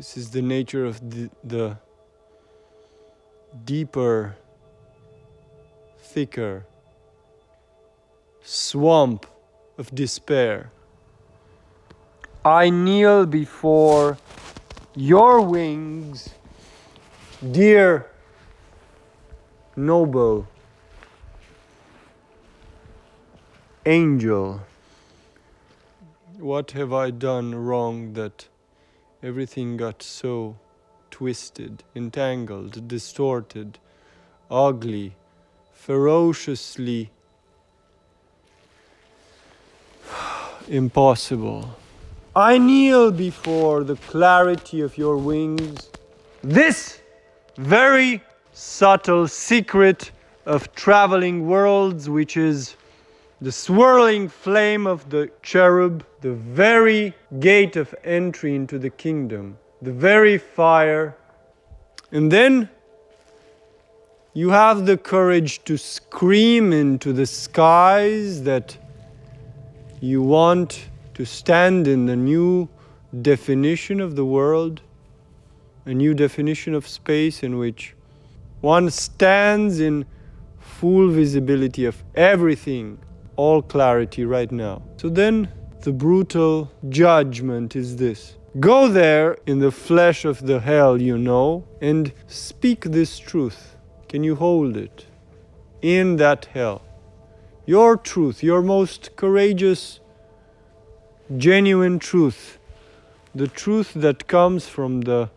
This is the nature of the deeper, thicker swamp of despair. I kneel before your wings, dear, noble angel. What have I done wrong that everything got so twisted, entangled, distorted, ugly, ferociously impossible? I kneel before the clarity of your wings, this very subtle secret of traveling worlds, which is the swirling flame of the cherub, the very gate of entry into the kingdom, the very fire. And then you have the courage to scream into the skies that you want to stand in the new definition of the world, a new definition of space in which one stands in full visibility of everything, all clarity right now. So then the brutal judgment is this. Go there in the flesh of the hell you know and speak this truth. Can you hold it in that hell? Your truth, your most courageous, genuine truth, the truth that comes from the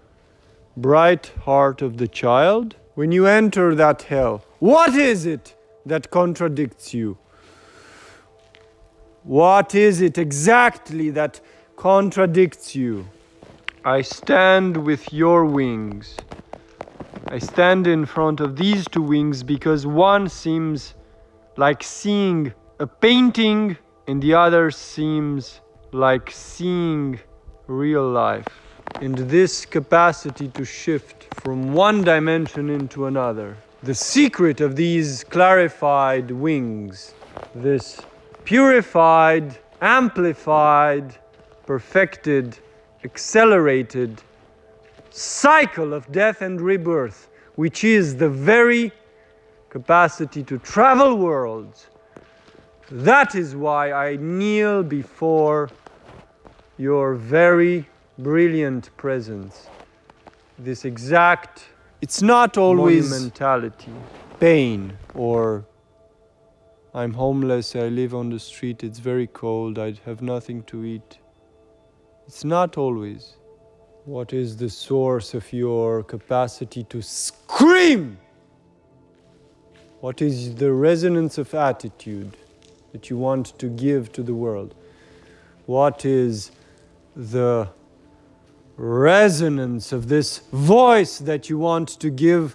bright heart of the child. When you enter that hell, what is it that contradicts you? What is it exactly that contradicts you? I stand with your wings. I stand in front of these two wings because one seems like seeing a painting and the other seems like seeing real life. And this capacity to shift from one dimension into another, the secret of these clarified wings, this purified, amplified, perfected, accelerated cycle of death and rebirth, which is the very capacity to travel worlds. That is why I kneel before your very brilliant presence. This exact, it's not always monumentality, pain, or I'm homeless, I live on the street, it's very cold, I have nothing to eat. It's not always. What is the source of your capacity to scream? What is the resonance of attitude that you want to give to the world? What is the resonance of this voice that you want to give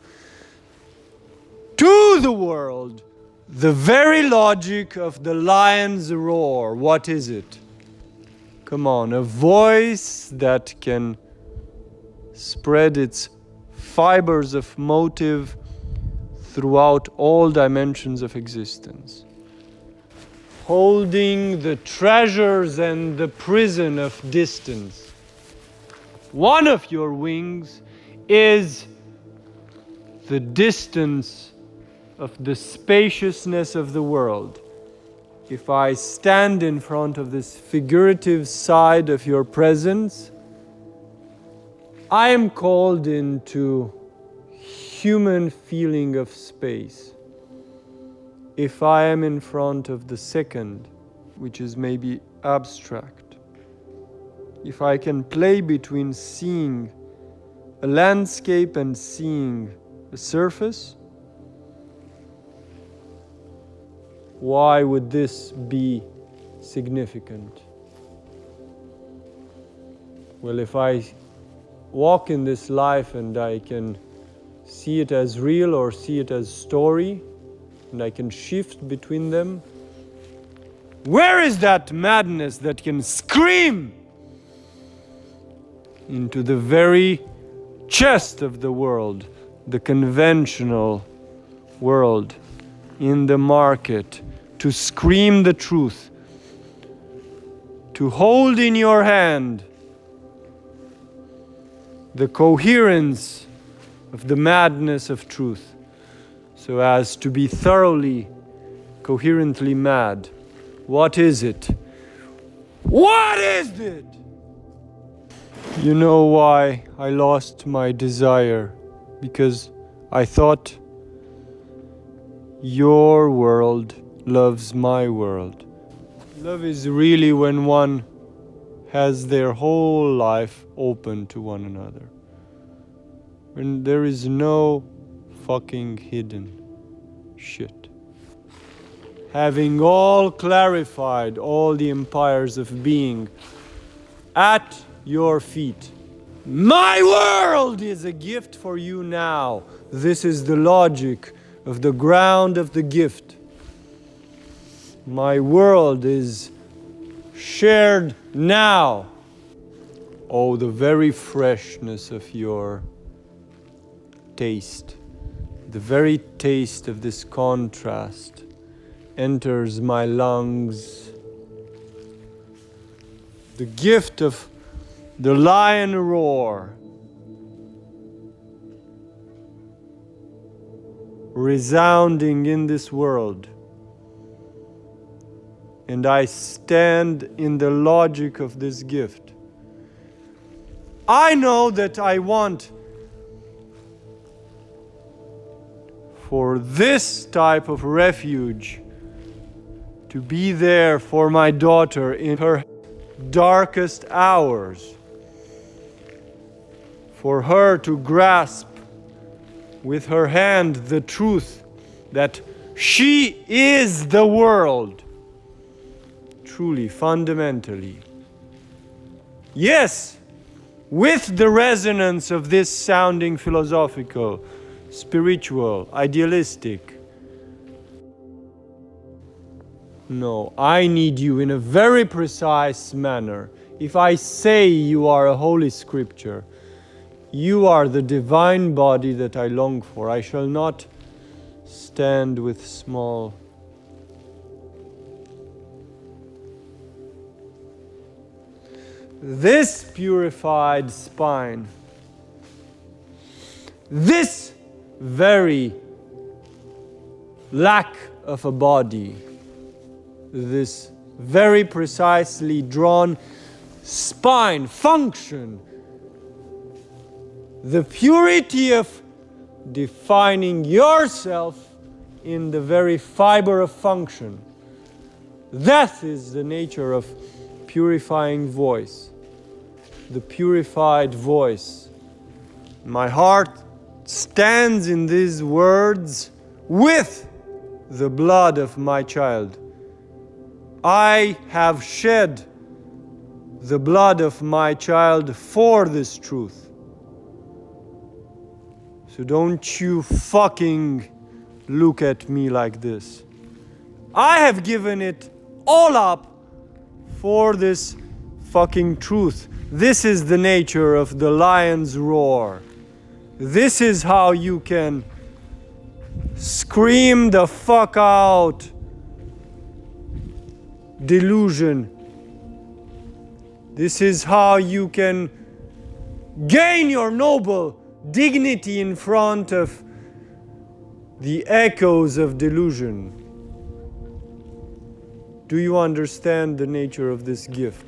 to the world? The very logic of the lion's roar, what is it? Come on, a voice that can spread its fibers of motive throughout all dimensions of existence, holding the treasures and the prison of distance. One of your wings is the distance of the spaciousness of the world. If I stand in front of this figurative side of your presence, I am called into human feeling of space. If I am in front of the second, which is maybe abstract, if I can play between seeing a landscape and seeing a surface, why would this be significant? Well, if I walk in this life and I can see it as real or see it as story, and I can shift between them, where is that madness that can scream into the very chest of the world, the conventional world, in the market, to scream the truth, to hold in your hand the coherence of the madness of truth, so as to be thoroughly, coherently mad. What is it? What is it? You know why I lost my desire? Because I thought your world loves my world. Love is really when one has their whole life open to one another. When there is no fucking hidden shit. Having all clarified all the empires of being at your feet. My world is a gift for you now. This is the logic of the ground of the gift. My world is shared now. Oh, the very freshness of your taste, the very taste of this contrast enters my lungs. The gift of the lion roar, resounding in this world. And I stand in the logic of this gift. I know that I want for this type of refuge to be there for my daughter in her darkest hours, for her to grasp with her hand the truth that she is the world, truly, fundamentally. Yes, with the resonance of this sounding philosophical, spiritual, idealistic. No, I need you in a very precise manner. If I say you are a holy scripture, you are the divine body that I long for. I shall not stand with small. This purified spine, this very lack of a body, this very precisely drawn spine function, the purity of defining yourself in the very fiber of function. That is the nature of purifying voice, the purified voice. My heart stands in these words with the blood of my child. I have shed the blood of my child for this truth. So don't you fucking look at me like this. I have given it all up for this fucking truth. This is the nature of the lion's roar. This is how you can scream the fuck out delusion. This is how you can gain your noble dignity in front of the echoes of delusion. Do you understand the nature of this gift?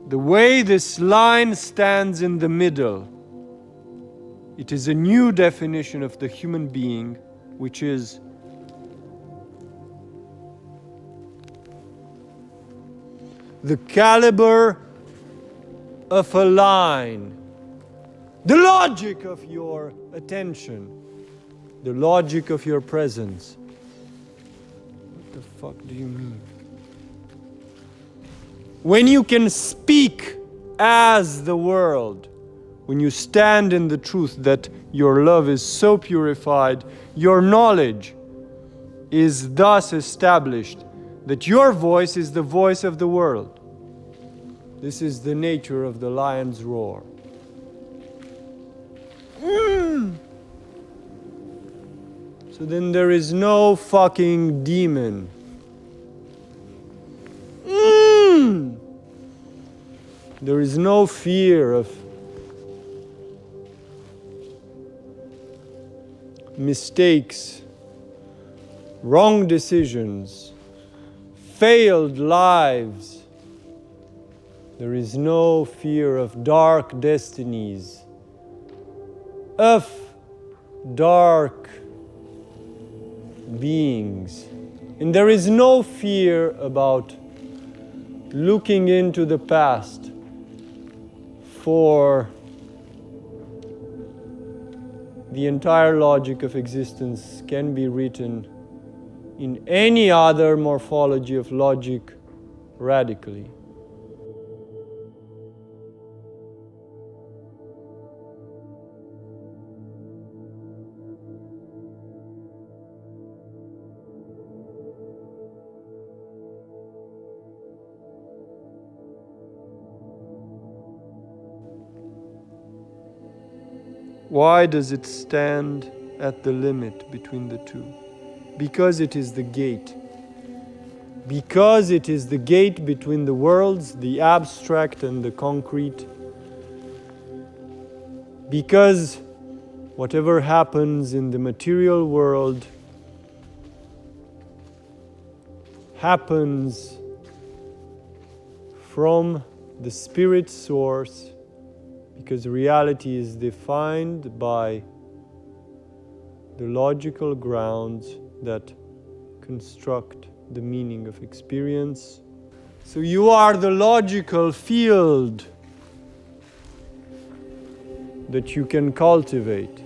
The way this line stands in the middle, it is a new definition of the human being, which is the caliber of a line, the logic of your attention, the logic of your presence. What the fuck do you mean? When you can speak as the world, when you stand in the truth that your love is so purified, your knowledge is thus established that your voice is the voice of the world. This is the nature of the lion's roar. So then there is no fucking demon. There is no fear of mistakes, wrong decisions, failed lives. There is no fear of dark destinies, of dark beings. And there is no fear about looking into the past, for the entire logic of existence can be written in any other morphology of logic radically. Why does it stand at the limit between the two? Because it is the gate. Because it is the gate between the worlds, the abstract and the concrete. Because whatever happens in the material world happens from the spirit source, because reality is defined by the logical grounds that construct the meaning of experience. So you are the logical field that you can cultivate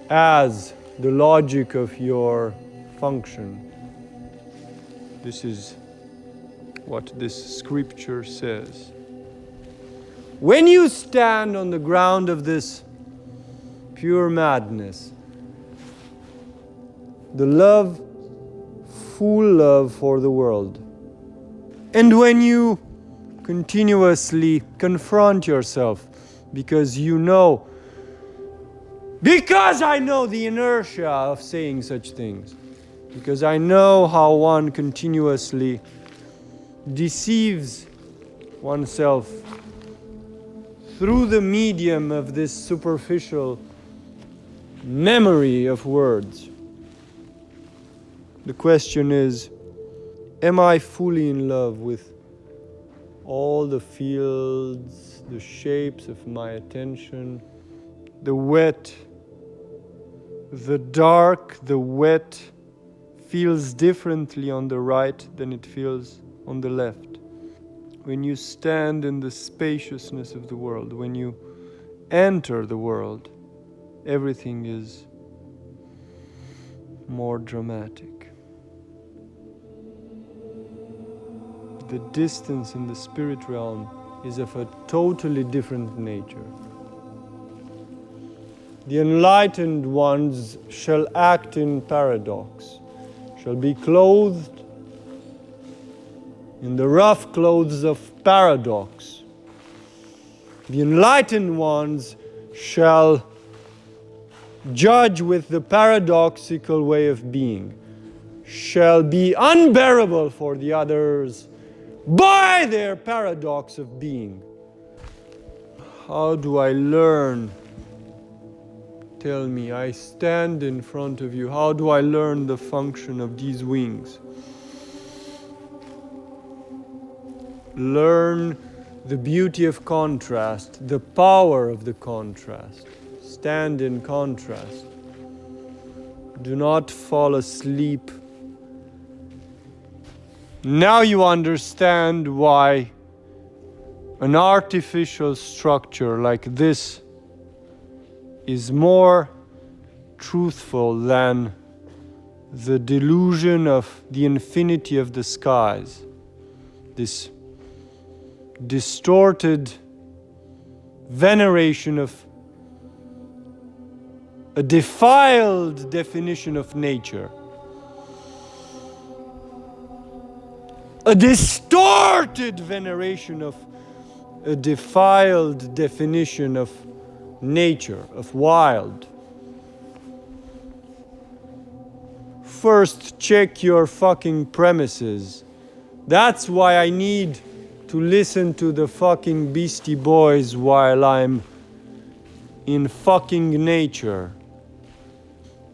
as the logic of your function. This is what this scripture says. When you stand on the ground of this pure madness, the love, full love for the world, and when you continuously confront yourself, because you know, because I know the inertia of saying such things, because I know how one continuously deceives oneself through the medium of this superficial memory of words. The question is, am I fully in love with all the fields, the shapes of my attention, the wet, the dark, the wet feels differently on the right than it feels on the left. When you stand in the spaciousness of the world, when you enter the world, everything is more dramatic. The distance in the spirit realm is of a totally different nature. The enlightened ones shall act in paradox, shall be clothed in the rough clothes of paradox. The enlightened ones shall judge with the paradoxical way of being, shall be unbearable for the others by their paradox of being. How do I learn? Tell me, I stand in front of you. How do I learn the function of these wings? Learn the beauty of contrast, the power of the contrast. Stand in contrast. Do not fall asleep. Now you understand why an artificial structure like this is more truthful than the delusion of the infinity of the skies. This distorted veneration of a defiled definition of nature. A distorted veneration of a defiled definition of nature, of wild. First, check your fucking premises. That's why I need to listen to the fucking Beastie Boys while I'm in fucking nature.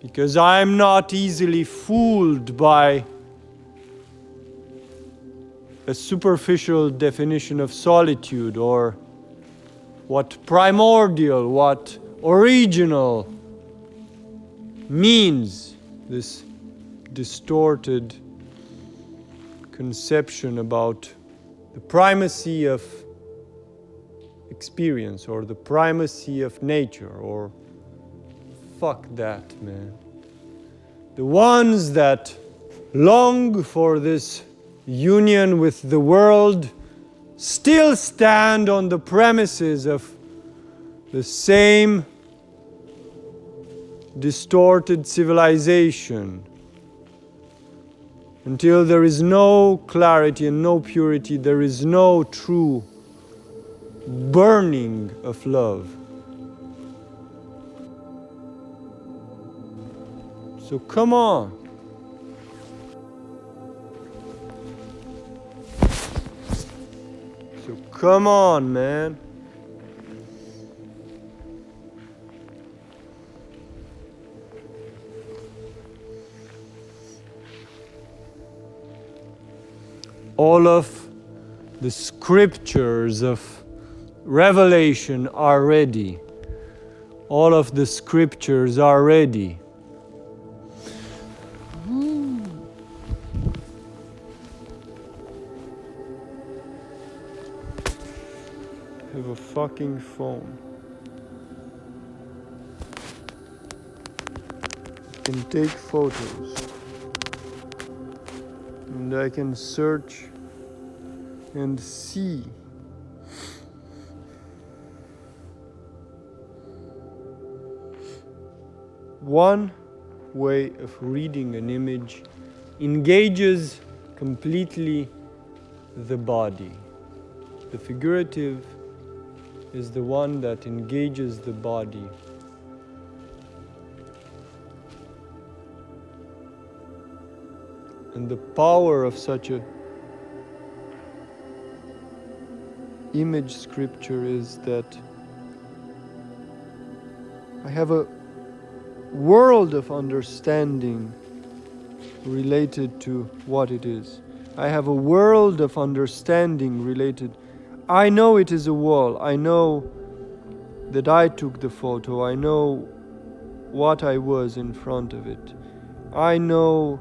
Because I'm not easily fooled by a superficial definition of solitude, or what primordial, what original means, this distorted conception about the primacy of experience or the primacy of nature, or fuck that, man. The ones that long for this union with the world still stand on the premises of the same distorted civilization. Until there is no clarity and no purity, there is no true burning of love. So come on. So come on, man. All of the scriptures of Revelation are ready. All of the scriptures are ready. I have a fucking phone. I can take photos. And I can search and see. One way of reading an image engages completely the body. The figurative is the one that engages the body. And the power of such a image scripture is that I have a world of understanding related to what it is. I have a world of understanding related. I know it is a wall. I know that I took the photo. I know what I was in front of it. I know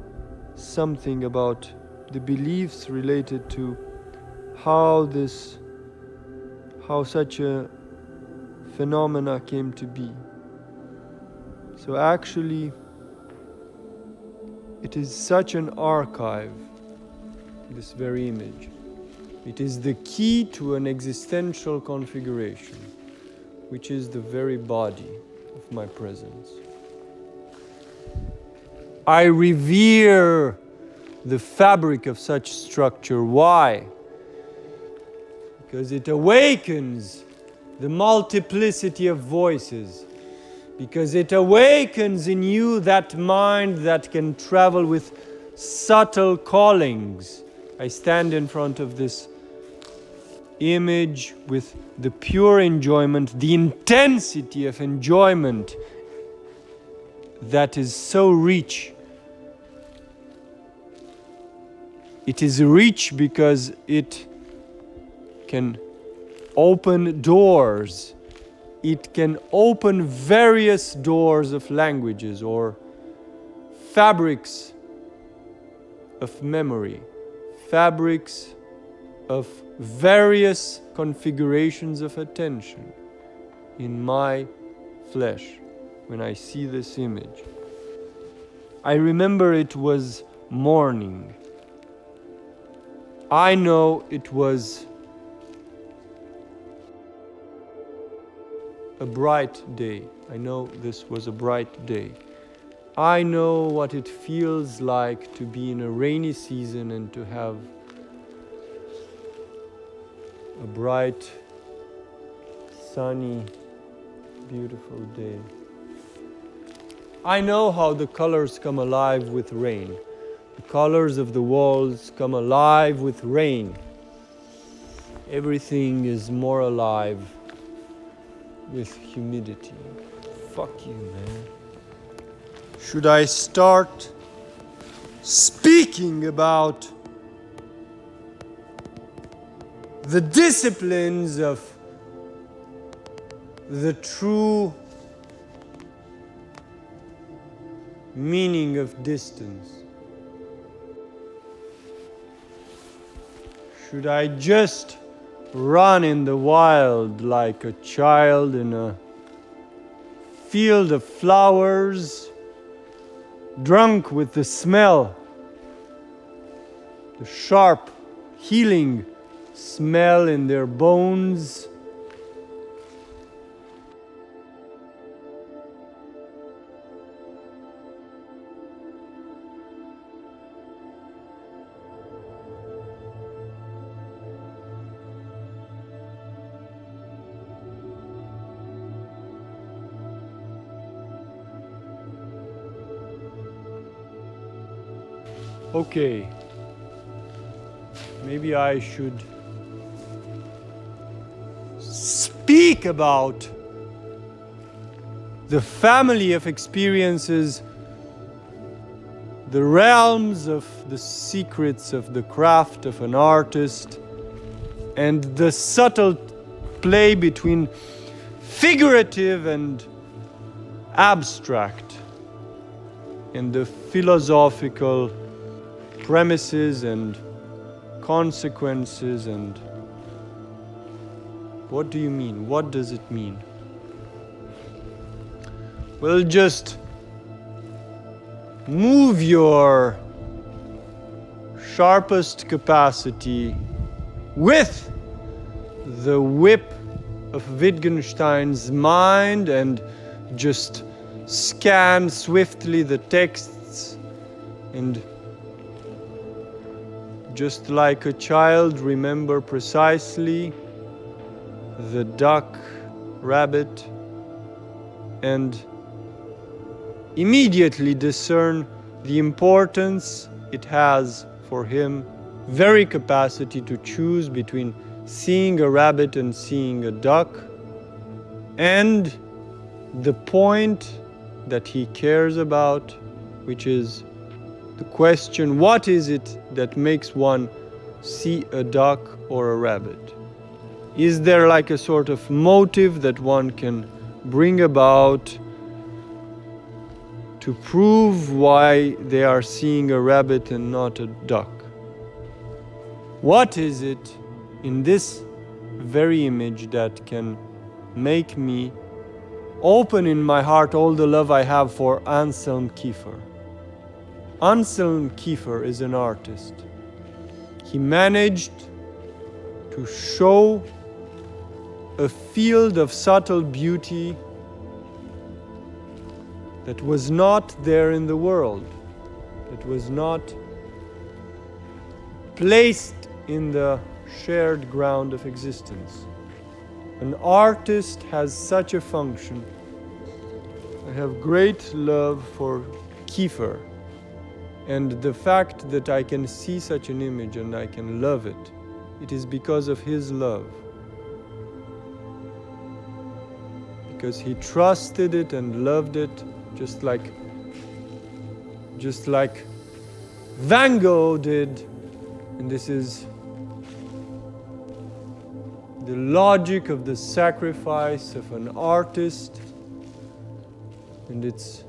something about the beliefs related to how such a phenomena came to be. So actually, it is such an archive, this very image. It is the key to an existential configuration, which is the very body of my presence. I revere the fabric of such structure. Why? Because it awakens the multiplicity of voices. Because it awakens in you that mind that can travel with subtle callings. I stand in front of this image with the pure enjoyment, the intensity of enjoyment that is so rich. It is rich because it can open doors. It can open various doors of languages or fabrics of memory, fabrics of various configurations of attention in my flesh when I see this image. I remember it was morning. I know it was a bright day. I know this was a bright day. I know what it feels like to be in a rainy season and to have a bright, sunny, beautiful day. I know how the colors come alive with rain. The colors of the walls come alive with rain. Everything is more alive with humidity. Fuck you, man. Should I start speaking about the disciplines of the true meaning of distance? Should I just run in the wild like a child in a field of flowers, drunk with the smell, the sharp, healing smell in their bones? Okay, maybe I should speak about the family of experiences, the realms of the secrets of the craft of an artist, and the subtle play between figurative and abstract, and the philosophical premises and consequences. And what do you mean? What does it mean? Well, just move your sharpest capacity with the whip of Wittgenstein's mind and just scan swiftly the texts, and just like a child, remember precisely the duck, rabbit, and immediately discern the importance it has for him, very capacity to choose between seeing a rabbit and seeing a duck, and the point that he cares about, which is the question, what is it that makes one see a duck or a rabbit? Is there like a sort of motive that one can bring about to prove why they are seeing a rabbit and not a duck? What is it in this very image that can make me open in my heart all the love I have for Anselm Kiefer? Anselm Kiefer is an artist. He managed to show a field of subtle beauty that was not there in the world, that was not placed in the shared ground of existence. An artist has such a function. I have great love for Kiefer. And the fact that I can see such an image and I can love it, it is because of his love. Because he trusted it and loved it just like Van Gogh did. And this is the logic of the sacrifice of an artist, and it's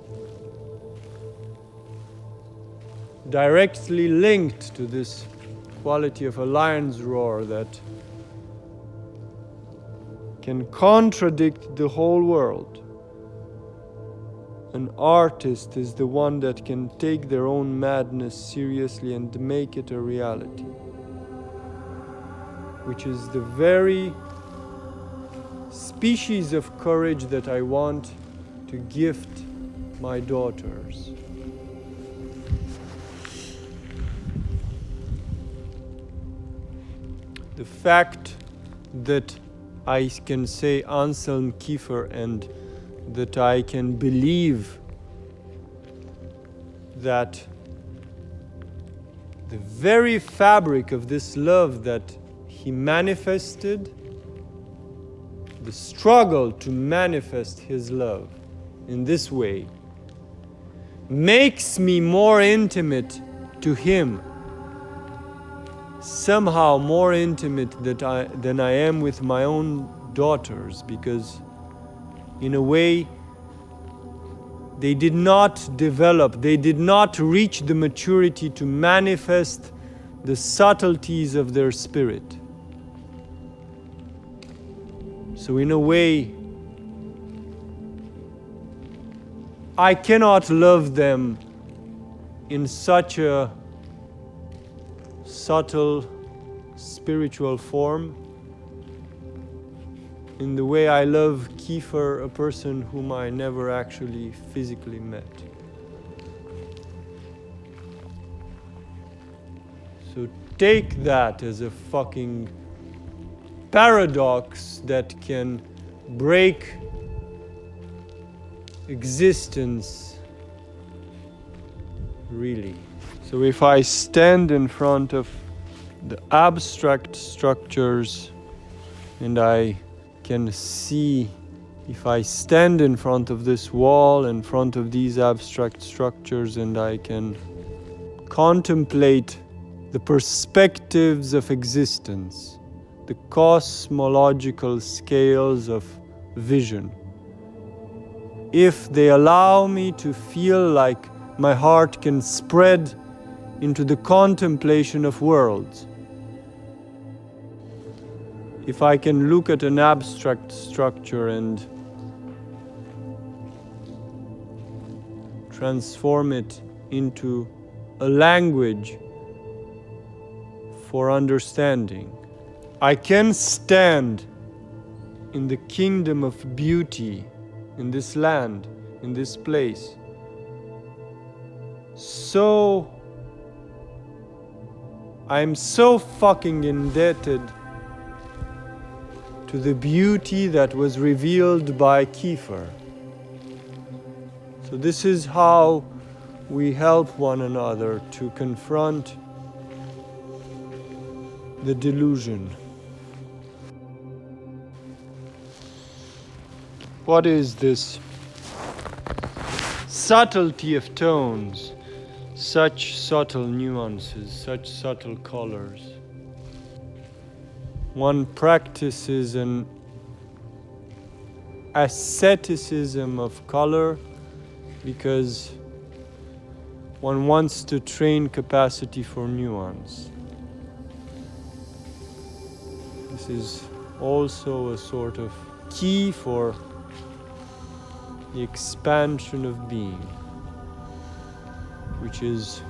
directly linked to this quality of a lion's roar that can contradict the whole world. An artist is the one that can take their own madness seriously and make it a reality, which is the very species of courage that I want to gift my daughters. The fact that I can say Anselm Kiefer and that I can believe that the very fabric of this love that he manifested the struggle to manifest his love in this way makes me more intimate to him, somehow more intimate than I am with my own daughters, because in a way they did not develop, they did not reach the maturity to manifest the subtleties of their spirit. So in a way, I cannot love them in such a subtle spiritual form in the way I love Kiefer, a person whom I never actually physically met. So take that as a fucking paradox that can break existence, really. So if I stand in front of the abstract structures and I can see, if I stand in front of this wall, in front of these abstract structures, and I can contemplate the perspectives of existence, the cosmological scales of vision, if they allow me to feel like my heart can spread into the contemplation of worlds, if I can look at an abstract structure and transform it into a language for understanding, I can stand in the kingdom of beauty, in this land, in this place. So I'm so fucking indebted to the beauty that was revealed by Kiefer. So this is how we help one another to confront the delusion. What is this subtlety of tones, such subtle nuances, such subtle colors? One practices an asceticism of color because one wants to train capacity for nuance. This is also a sort of key for the expansion of being, which is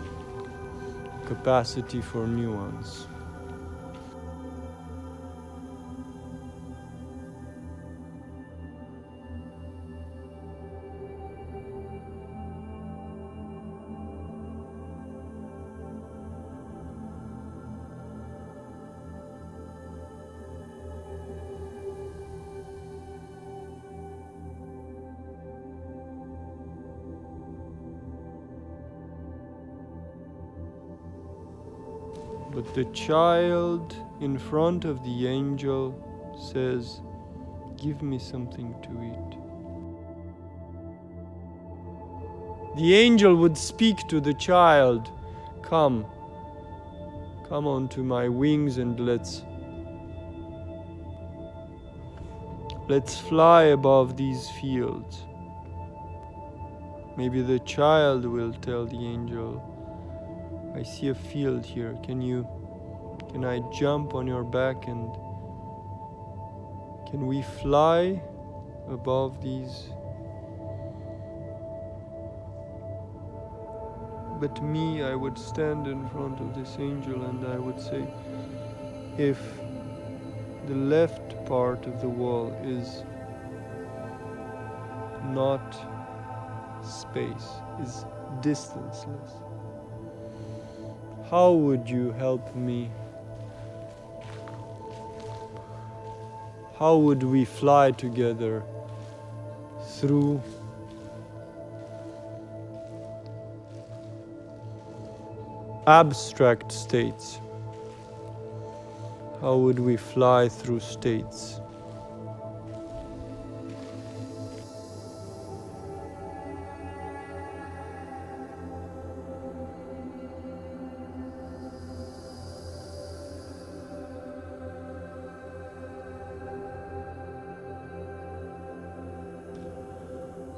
capacity for nuance. But the child in front of the angel says, "Give me something to eat." The angel would speak to the child, come onto my wings and let's fly above these fields. Maybe the child will tell the angel, I see a field here. Can I jump on your back and can we fly above these? But me, I would stand in front of this angel and I would say, if the left part of the wall is not space, is distanceless, how would you help me? How would we fly together through abstract states? How would we fly through states?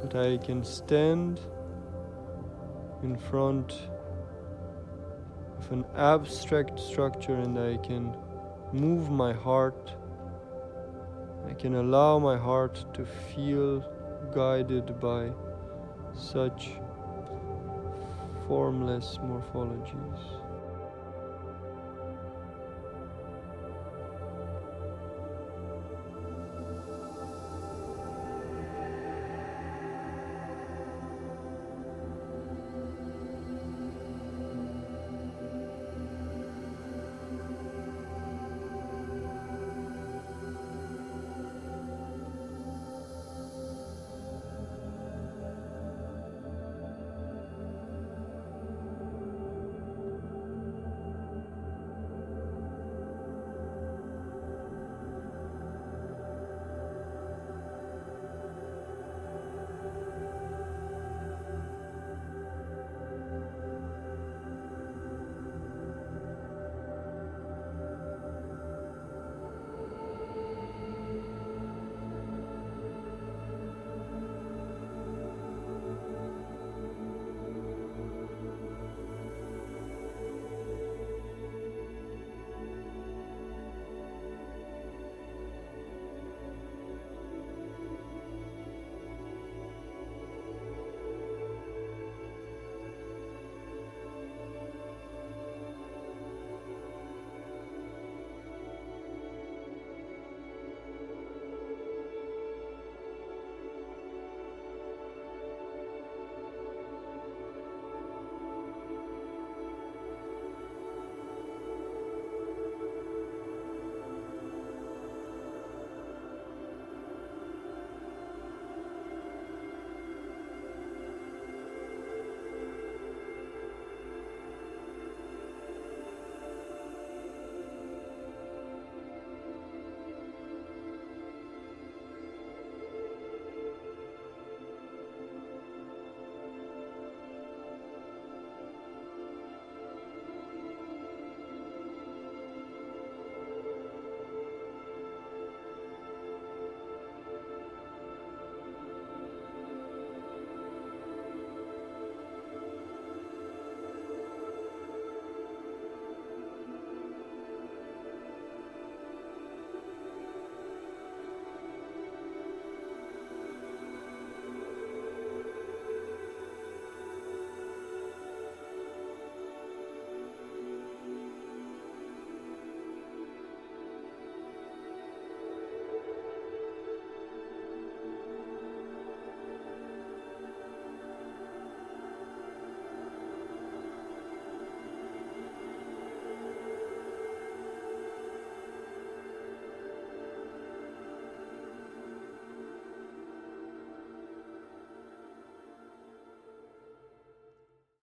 But I can stand in front of an abstract structure and I can move my heart. I can allow my heart to feel guided by such formless morphologies.